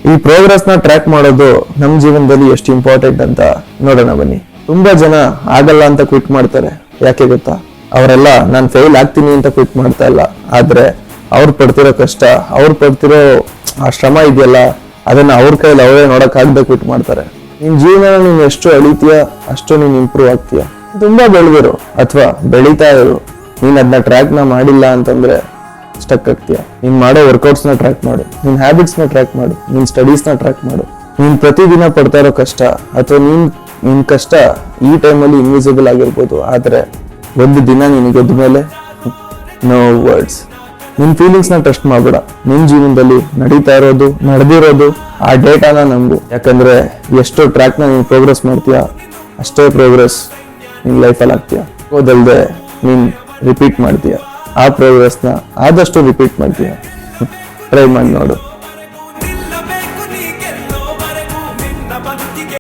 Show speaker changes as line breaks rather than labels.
ಈ ಪ್ರೋಗ್ರೆಸ್ ನ ಟ್ರ್ಯಾಕ್ ಮಾಡೋದು ನಮ್ ಜೀವನದಲ್ಲಿ ಎಷ್ಟು ಇಂಪಾರ್ಟೆಂಟ್ ಅಂತ ನೋಡೋಣ ಬನ್ನಿ. ತುಂಬಾ ಜನ ಆಗಲ್ಲ ಅಂತ ಕ್ವಿಟ್ ಮಾಡ್ತಾರೆ. ಯಾಕೆ ಗೊತ್ತಾ? ಅವರೆಲ್ಲ ನಾನು ಫೇಲ್ ಆಗ್ತೀನಿ ಅಂತ ಕ್ವಿಟ್ ಮಾಡ್ತಾ ಇಲ್ಲ, ಆದ್ರೆ ಅವ್ರು ಪಡ್ತಿರೋ ಕಷ್ಟ, ಅವ್ರು ಪಡ್ತಿರೋ ಆ ಶ್ರಮ ಇದೆಯಲ್ಲ, ಅದನ್ನ ಅವ್ರ ಕೈಯಲ್ಲಿ ಅವರೇ ನೋಡಕ್ ಆಗದೆ ಕ್ವಿಟ್ ಮಾಡ್ತಾರೆ. ನಿನ್ ಜೀವನ ನೀನ್ ಎಷ್ಟು ಅಳಿತೀಯ ಅಷ್ಟು ನೀನ್ ಇಂಪ್ರೂವ್ ಆಗ್ತೀಯ. ತುಂಬಾ ಬೆಳೆದಿರು ಅಥವಾ ಬೆಳೀತಾ ಇರು, ನೀನ್ ಅದನ್ನ ಟ್ರ್ಯಾಕ್ ನ ಮಾಡಿಲ್ಲ ಅಂತಂದ್ರೆ ಸ್ಟಕ್ ಆಗ್ತೀಯ. ನೀನ್ ಮಾಡೋ ವರ್ಕೌಟ್ಸ್ ನ ಟ್ರ್ಯಾಕ್ ಮಾಡು, ನಿನ್ ಹ್ಯಾಬಿಟ್ಸ್ ನ ಟ್ರ್ಯಾಕ್ ಮಾಡು, ನಿನ್ ಸ್ಟಡೀಸ್ ನ ಟ್ರ್ಯಾಕ್ ಮಾಡು. ನೀನ್ ಪ್ರತಿದಿನ ಪಡ್ತಾ ಇರೋ ಕಷ್ಟ ಅಥವಾ ನಿನ್ ಕಷ್ಟ ಈ ಟೈಮಲ್ಲಿ ಇನ್ವಿಸಿಬಲ್ ಆಗಿರ್ಬೋದು, ಆದ್ರೆ ಒಂದು ದಿನ ನೀನು ಗೆದ್ದ ಮೇಲೆ ನೋ ವರ್ಡ್ಸ್. ನಿನ್ ಫೀಲಿಂಗ್ಸ್ ನ ಟ್ರಸ್ಟ್ ಮಾಡ್ಬೇಡ. ನಿನ್ ಜೀವನದಲ್ಲಿ ನಡೀತಾ ಇರೋದು, ನಡೆದಿರೋದು ಆ ಡೇಟಾನ ನಂಬು. ಯಾಕಂದ್ರೆ ಎಷ್ಟು ಟ್ರ್ಯಾಕ್ ನ ನೀನ್ ಪ್ರೋಗ್ರೆಸ್ ಮಾಡ್ತೀಯ ಅಷ್ಟೇ ಪ್ರೋಗ್ರೆಸ್ ನಿನ್ ಲೈಫಲ್ಲಿ ಆಗ್ತೀಯ. ಓದಲ್ದೆ ನೀನ್ ರಿಪೀಟ್ ಮಾಡ್ತೀಯ, ಆ ಪ್ರೋಗ್ರೆಸ್ ನ ಆದಷ್ಟು ರಿಪೀಟ್ ಮಾಡ್ತೀಯ. ಟ್ರೈ ಮಾಡಿ ನೋಡು.